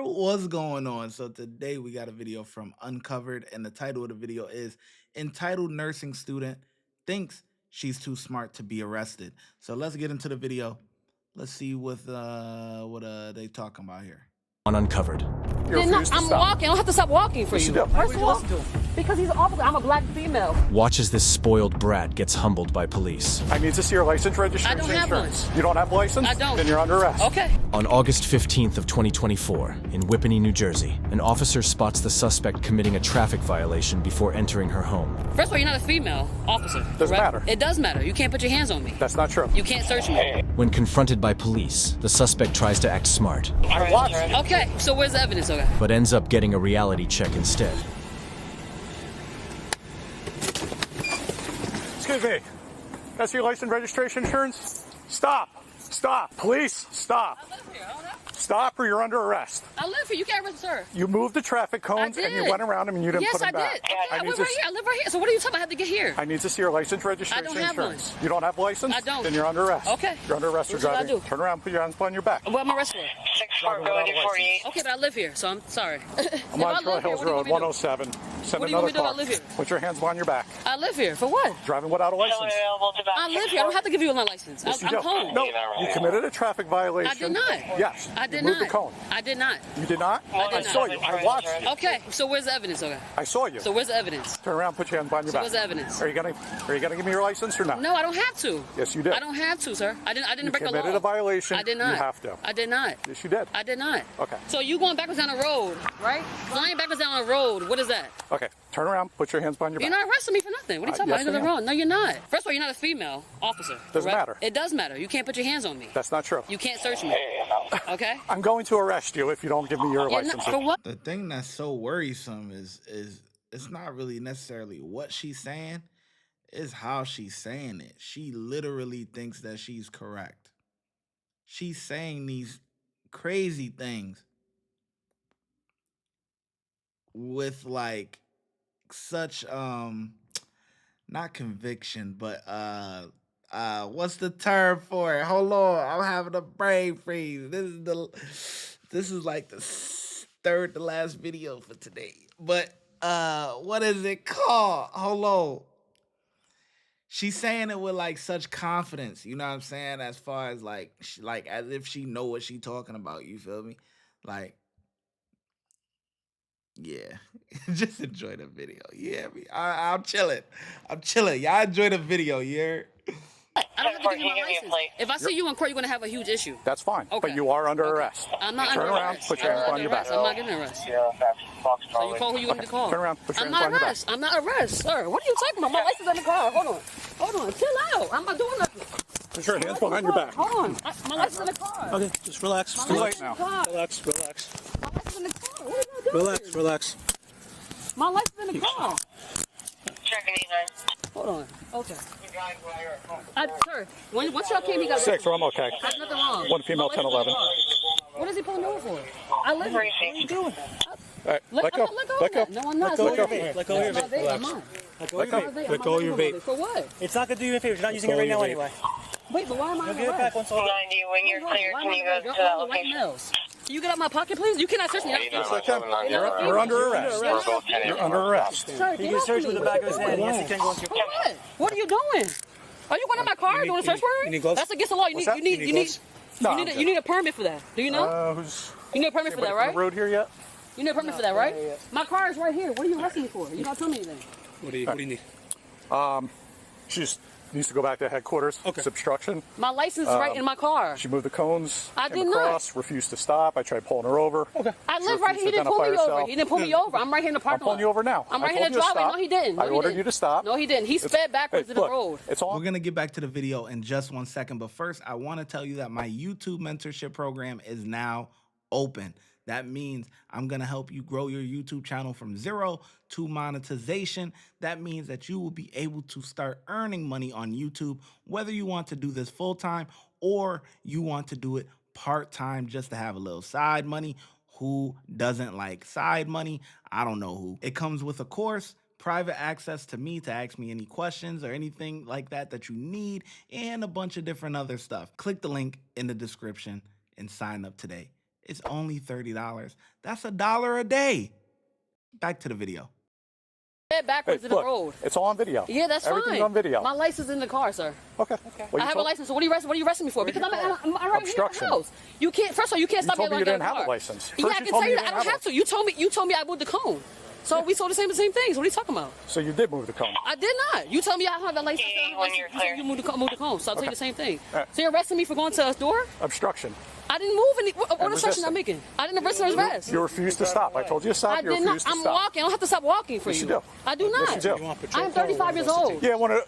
What's going on? So today we got a video from Uncovered, and the title of the video is entitled Nursing Student Thinks She's Too Smart to Be Arrested. So let's get into the video. Let's see what they talking about here. On Uncovered. I'm walking. I don't have to stop walking for you. First of all, because he's an officer. I'm a black female. Watch as this spoiled brat gets humbled by police. I need to see your license, registration, I don't have insurance. one. You don't have a license? I don't. Then you're under arrest. Okay. On August 15th of 2024, in Whippany, New Jersey, an officer spots the suspect committing a traffic violation before entering her home. First of all, you're not a female officer. Doesn't matter. It does matter. You can't put your hands on me. That's not true. You can't search me. When confronted by police, the suspect tries to act smart, I watched you. Okay, so where's the evidence? Okay. but ends up getting a reality check instead. Excuse me. That's your license, registration, insurance? Stop. Stop. Police, stop. I live here. I don't have. Stop or you're under arrest. I live here. You can't arrest her. You moved the traffic cones and you did. went around them and you didn't Yes, put them I back. did. Okay, I need live to right here. I live right here. So what are you talking about? I have to get here. I need to see your license, registration, I don't have insurance. one. You don't have a license? I don't. Then you're under arrest. Okay. You're under arrest for What should I driving. do? Turn around, put your hands behind your back. What am I arrested for? 6-4 going to 48. Okay, but I live here, so I'm sorry. I'm on Trail Hills Road, 107. Send What do you want another me to do? car. I live here. Put your hands behind your back. I live here. For what? Driving without a Still license. available to back I live here. I don't have to give you my license. Yes, you I'm do. home. No, you committed a traffic violation. I did not. Yes. I did you moved not. the cone. I did not. You did not? I did I saw you. I watched you. Okay, so where's the evidence? Okay. I saw you. So where's the evidence? Turn around, put your hands behind your So back. what's the evidence? Are you gonna give me your license or not? No, I don't have to. Yes, you did. I don't have to, sir. I didn't You break the law. committed a violation. I did not. You have to. I did not. Yes, you did. I did not. Okay. So you going backwards down the road, right? Flying backwards down the road. What is that? Okay. Turn around, put your hands behind your You're back. not arresting me for nothing. What are you talking yes, about? There's I am. wrong. No, you're not. First of all, you're not a female officer. Doesn't correct? matter. It does matter. You can't put your hands on me. That's not true. You can't search me. Okay? I'm going to arrest you if you don't give me your Yeah, license. for what? The thing that's so worrisome is it's not really necessarily what she's saying, it's how she's saying it. She literally thinks that she's correct. She's saying these crazy things with like such not conviction, but what's the term for it? Hold on, I'm having a brain freeze. This is like the third to last video for today. But what is it called? Hold on. She's saying it with like such confidence, you know what I'm saying? As far as like like as if she know what she talking about, you feel me? Like, yeah, just enjoy the video. Yeah, I'm chilling. I'm chilling. Y'all enjoy the video, yeah. I don't have to give you my Can you give me a license. plate? If I see you in court, you're going to have a huge issue. That's fine. Okay. But you are under arrest. I'm not Turn under around, arrest. put your I'm hands not behind under your arrest. back. I'm not getting arrested. So you call who you want me to call. Turn around, put your I'm hands not behind your back. arrest. I'm not arrest, sir. What are you talking about? My license in the car. Hold on. Chill out. I'm not doing nothing. Put your hands behind your back. Hold on. My license in the car. Okay, just relax. My too late license in now. the car. Relax, relax. My license in the car. What are you doing? Relax, relax. My license in the car. Checking in. Hold on. Okay. Sir, once y'all came, he got 6, or I'm okay. There's nothing wrong. One female, My 10, license in the 11. car. What is he pulling me over for? I live here. What are you doing? All right, let go. Let go. Let go. No, I'm not. Let go of your It's not vape. Let go of your It's not vape. I'm not. Let go of Let your go. vape. Let go of your vape. For what? It's not gonna do you a favor. You're not using it right now anyway. Wait, but why am I You'll get it back once all 90, when you're clear, can you go to that location? Can you get out my pocket, please? You cannot search me. Yes, I can. You're under arrest. You're under arrest. Sir, He can search with the back of his head. Yes, he can go into your For what? What are you doing? Are you going in my car doing a search you warrant? need gloves? That's against the law. What's that? You need No, I'm you need a permit for that. Do you know? Who's You need a permit for that, anybody from right? the road here yet? You need a permit for that, right? My car is right here. What are you arresting me for? You're not telling me anything. What do you need? She just needs to go back to headquarters. Okay. It's obstruction. My license is right in my car. She moved the cones. I came did not. across, refused to stop. I tried pulling her over. Okay. I live right here. He didn't pull me over. He didn't pull me over. I'm right here in the I'm parking lot. pulling you over now. I'm I right here in the told you to driveway. stop. No, he didn't. No, I he ordered didn't. you to stop. No, he didn't. He sped backwards to the look, road. It's all. We're going to get back to the video in just 1 second. But first, I want to tell you that my YouTube mentorship program is now open. That means I'm going to help you grow your YouTube channel from 0 to monetization. That means that you will be able to start earning money on YouTube, whether you want to do this full time or you want to do it part time just to have a little side money. Who doesn't like side money? I don't know who. It comes with a course, private access to me to ask me any questions or anything like that that you need, and a bunch of different other stuff. Click the link in the description. and sign up today. It's only $30. That's $1 a day. Back to the video. Head backwards in the look, road. it's all on video. Yeah, that's fine. Everything's on video. My license is in the car, sir. Okay. Well, I have a license. So what are you arresting me for? Because I'm right Obstruction. here in the house. You can't. First of all, you can't stop me. told me you didn't have a license. Yeah, First I you can told tell me you you that. I didn't don't have have to. You told me I moved the cone. So we sold the same things. What are you talking about? So you did move the cone. I did not. You told me I have a license. When you're clear. You moved the cone. So I'll tell you the same thing. Right. So you're arresting me for going to a door? Obstruction. I didn't move any. What obstruction resisting. I'm making? I didn't arrest. You refused to stop. I told you to stop. I You did not. refused to I'm stop. walking. I don't have to stop walking for Yes, you. you do. I do not. Yes, you do. I am 35 years old. Yeah, one of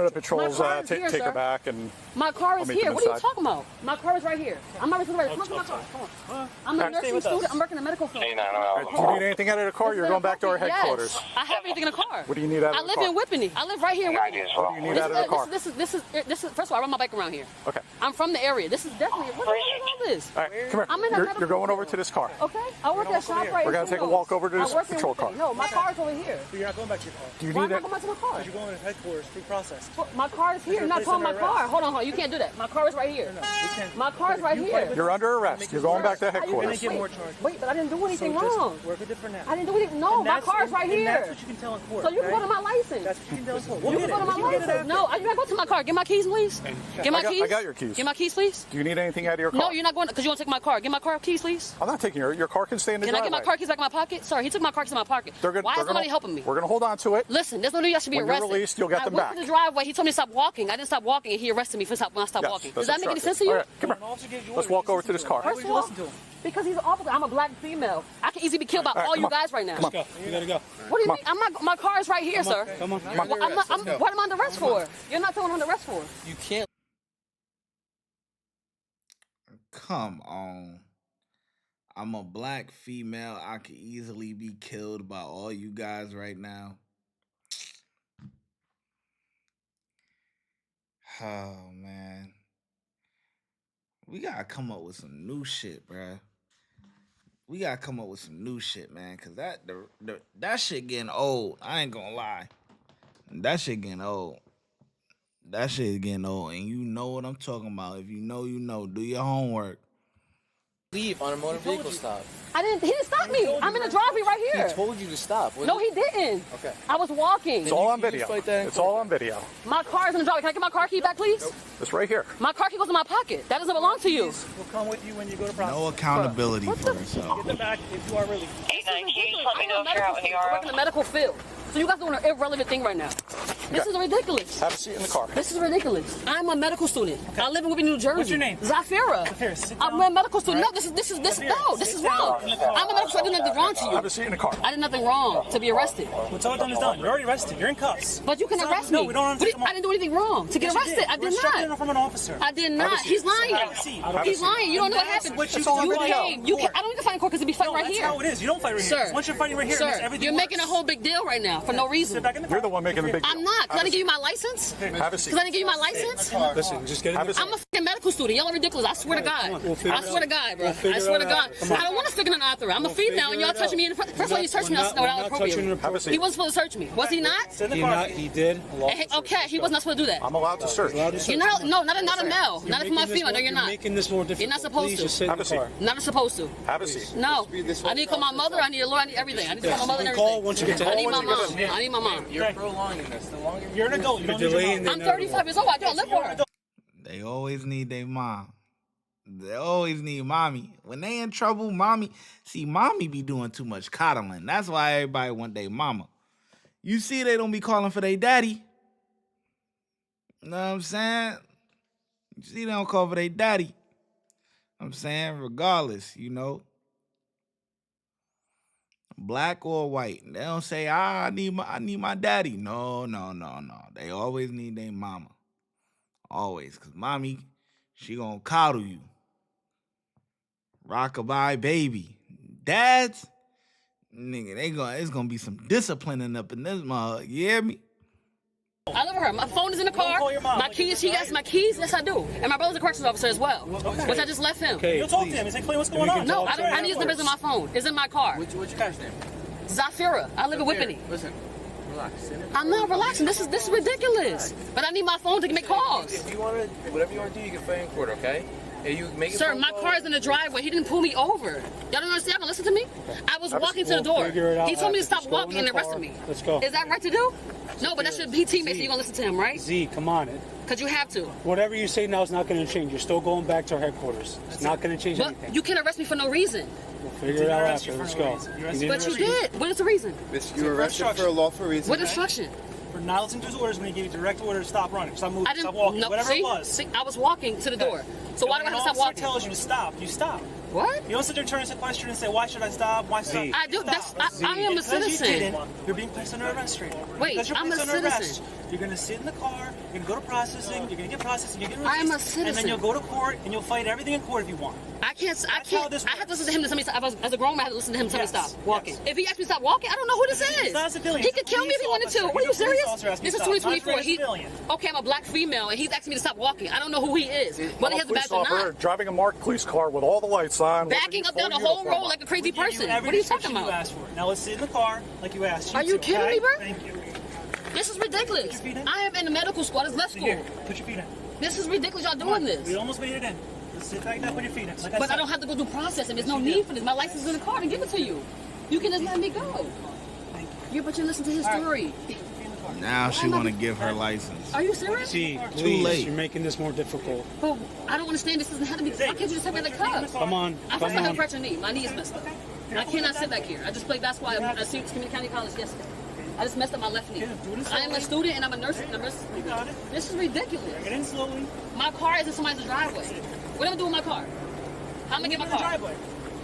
the patrols My car is here, take sir. her back and. My car is I'll meet here. them What are you inside. talking about? My car is right here. I'm not ready. Come to my car. Come on. I'm a nursing student. I'm working in a medical field. Do you need anything out of the car? You're going back to our headquarters. Yes. I have anything in the car. What do you need out of I the live car? in Whippany. I live right here in Whippany. What do you need out of the car? This is. First of all, I ride my bike around here. Okay. I'm from the area. This is definitely. What is all this? All right, come here. I'm in a medical You're going over field. to this car. Okay. I work at ShopRite. We're gonna take a walk over to this patrol car. No, my car is over here. So you're not going back to your car. Do you Why need am I it? going back to my car? You're going to headquarters, free process. My car is here. You're not place calling my under car. arrest. Hold on. You can't do that. My car is right here. No, we can't. My car is right here. You're under arrest. You're going back to You're going headquarters. to get more charges. Wait, but I didn't do anything So just wrong. work with it for now. I didn't do anything. No, And my that's- car is right and here. That's what you can tell in court. So you can okay? go to my license. That's what you can tell in court. You We'll can get go to it. my You can get it license. after. No, you gotta go to my car. Get my keys, please. Get my keys. I got your keys. Get my keys, please. Do you need anything out of your car? No, you're not going because you want to take my car. Get my car keys, please. I'm not taking your car. Can stay in the Can I driveway. get my car keys back in my pocket? Sorry, he took my car keys in my pocket. Why is nobody helping me? We're gonna hold on to it. Listen, there's no need I should be When you're arrested. released, you'll get I them went back. to the driveway. He told me to stop walking. I didn't stop walking, and he arrested me for when I stopped Yes, walking. that's Does that make any sense to obstructive. you? All right, come An here. officer gives you Let's orders. walk You over to listen this him. car. Why First would of you all, listen to him? because he's an officer. I'm a black female. I can easily be killed by right, all come you on. guys right now. Come on. Go. You gotta go. What do you mean? I'm not. My car is right here, sir. Come on. What am I under arrest for? You're not telling me I'm under arrest for. You can't. Come on. I'm a black female. I could easily be killed by all you guys right now. Oh, man. We gotta come up with some new shit, bruh. We gotta come up with some new shit, man. Cause that shit getting old. I ain't gonna lie. That shit getting old. That shit getting old. And you know what I'm talking about. If you know, you know. Do your homework. Leave on a motor vehicle stop. He didn't stop me. I'm in the driveway right here. He told you to stop. No, he didn't. Okay. I was walking. It's all on you video. fight that in It's court. all on video. My car is in the driveway. Can I get my car key back, please? It's right here. My car key goes in my pocket. That doesn't belong to you. We'll come with you when you go to process. No accountability for yourself. Get them back if you are really. 89, can you just let me know if you're out when you I are work in the medical field. So you guys are doing an irrelevant thing right now. This is ridiculous. Have a seat in the car. This is ridiculous. I'm a medical student. I live in Whippany, New Jersey. What's your name? Zafira. Zafira, sit I'm down. a medical student. All No, right. this is wrong. Sit I'm a medical student. I did nothing wrong to Have a you. seat in the car. I did nothing wrong to be arrested. What's all done is done. You're already arrested. You're in cuffs. But you can Stop. arrest No, me. we don't have to What do take you- I didn't do anything wrong to get Yes, you arrested. I We're did instructed not. from an officer. I did not. He's lying. Have a seat. He's lying. You don't know what happened. what you You told me. came. You came. I don't need to fight in court because we fight No, right that's here. how it is. You don't fight right here. Sir. Once you're fighting right here, it makes Sir, everything you're making a worse. whole big deal right now for no reason. Sit back in the car. You're the one making the big deal. I'm not. Because I didn't give you my license? Have a seat. Because I didn't give you my license? Listen, just get Have a seat. I'm a fucking medical student. Y'all are ridiculous. I swear to God. I swear to God, bro. I swear to God. I don't want to figure an author. I'm a female and y'all touching me. First of all, you searched me without appropriate. Have a seat. He wasn't supposed to search me. Was he not? Sit in the car. He did. Okay, he was not supposed to do that. I'm allowed to search. You're not. No, not a male. Not if I'm a female. No, you're not. Making this more difficult. You're not supposed Please to. just sit in Have the a seat. car. Not supposed to. Have a seat. No. I need to call my mother. I need a lawyer. I need everything. I need to call my mother and Call everything. once you get to I need my once you mom. get I need my mom. You're prolonging this. The longer You're an adult. You don't need your delaying mom. the- I'm 35 years old. I don't live for her. They always need their mom. They always need mommy. When they in trouble, mommy. See, mommy be doing too much coddling. That's why everybody want their mama. You see, they don't be calling for their daddy. Know what I'm saying? You see, they don't call for their daddy. I'm saying, regardless, you know. Black or white. They don't say, I need my daddy. No. They always need their mama. Always. Because mommy, she gonna coddle you. Rockabye baby. Dads, nigga, it's gonna be some disciplining up in this mug. You hear me? I live with her. My phone is in the car. call your mom. My keys, she has my keys. Yes, I do. And my brother's a corrections officer as well, which I just left him. You'll talk to him. He's explain what's going on. No, I need his numbers in my phone. It's in my car. What's your guy's name? Zafira. I live in Whippany. Listen, relax. I'm not relaxing. This is ridiculous. But I need my phone to make calls. If you want to, whatever you want to do, you can fight in court, okay? Are you making Sir, phone my calls? car is in the driveway. He didn't pull me over. Y'all don't understand? Y'all listen to me? I was walking to the door. He told me to stop walking and arrested me. Let's go. Is that right to do? No, but that should be teammates. So you're going to listen to him, right? Z, come on. Because you have to. Whatever you say now is not going to change. You're still going back to our headquarters. It's not going to change But anything. you can't arrest me for no reason. We'll figure it out after. Let's go. But you did. What is the reason? You were arrested for a lawful reason. What instruction? For not listening to his orders when he gave you direct orders to stop running, stop moving, I didn't. stop walking, No, whatever see? it was. See, I was walking to the door. So why do I have to stop When an officer walking? tells you to stop, you stop. What? You don't sit there and turn into a question and say, why should I stop? Why stop? I do. Stop. I am a Because you citizen. didn't, you're being placed under arrest right now. Wait, Because you're I'm a placed under arrest, citizen. you're going to sit in the car, you're going to go to processing, you're going to get processing, you're going to I am a released, and then citizen. you'll go to court and you'll fight everything in court if you want. I can't. I That's how can't. this I have to works. listen to him to tell me stop. As a grown man, I have to listen to him tell me Yes, stop walking. yes. If he asked me to stop walking, I don't know who this is. He's not a civilian. He He's a could kill me if he wanted police to. officer. What are you He's a police serious? officer asking This you is to stop, not 2024. a civilian. Okay, I'm a black female, and he's asking me to stop walking. I don't know who he is. Whether he has a badge or not. driving a marked police car with all the lights on. Backing up down the whole road like a crazy We give person. every What are you talking description you about? asked for. Now let's sit in the car like you asked. Are you too, kidding okay? me, bro? Thank you. This is ridiculous. Put your feet in. I am in the medical school. This left Here, school. put your feet in. This is ridiculous. Y'all Come doing on. this. We almost made it in. Let's sit back down, put your feet in. Like But said. I don't have to go through processing. There's no need for this. My license is in the car to give it to you. You can just let me go. But you listen to his story. Now she want to give her license. Are you serious? Z, Too please, late. you're making this more difficult. But I don't understand. This doesn't have to be. Why can't you just have me in the cup? Come on, I come first I have a on. fractured knee. My knee is messed up. I cannot sit back here. I just played basketball at Community County College yesterday. I just messed up my left knee. I am a student and I'm a nurse. You got it. This is ridiculous. Get in slowly. My car is in somebody's driveway. What am I doing with my car? How am I Leave get my it in the car? driveway.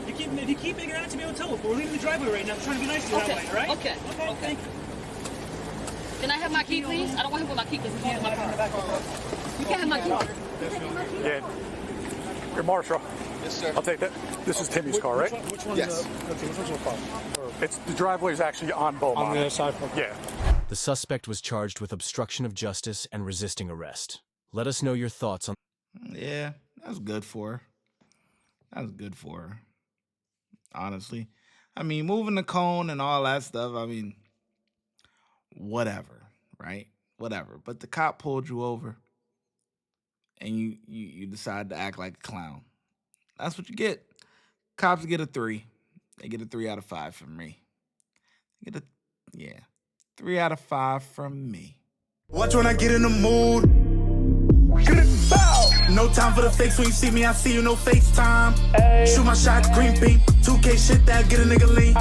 If you keep making it out to me, I'll tell it. But we're leaving the driveway right now. I'm trying to be nice to you Okay, that way, all right? okay, Okay. okay. Thank you. Can I have my key, please? I don't want him with my key because he's going my car. You can't have my key. Yeah. Here, Marshall. Yes, sir. I'll take that. This is Timmy's car, right? Which one's Yes. Okay, which one's your car? It's the driveway is actually on Beaumont. On the other side. Yeah. The suspect was charged with obstruction of justice and resisting arrest. Let us know your thoughts on. Yeah, that's good for her. That's good for her. Honestly. I mean, moving the cone and all that stuff, I mean, whatever, right? Whatever. But the cop pulled you over and you decide to act like a clown. That's what you get. Cops get a 3. They get a 3 out of 5 from me. They get a 3 out of 5 from me. Watch when I get in the mood. Bow. No time for the fakes. When you see me, I see you. No FaceTime. Shoot my shot, green beam. 2K shit that get a nigga lean.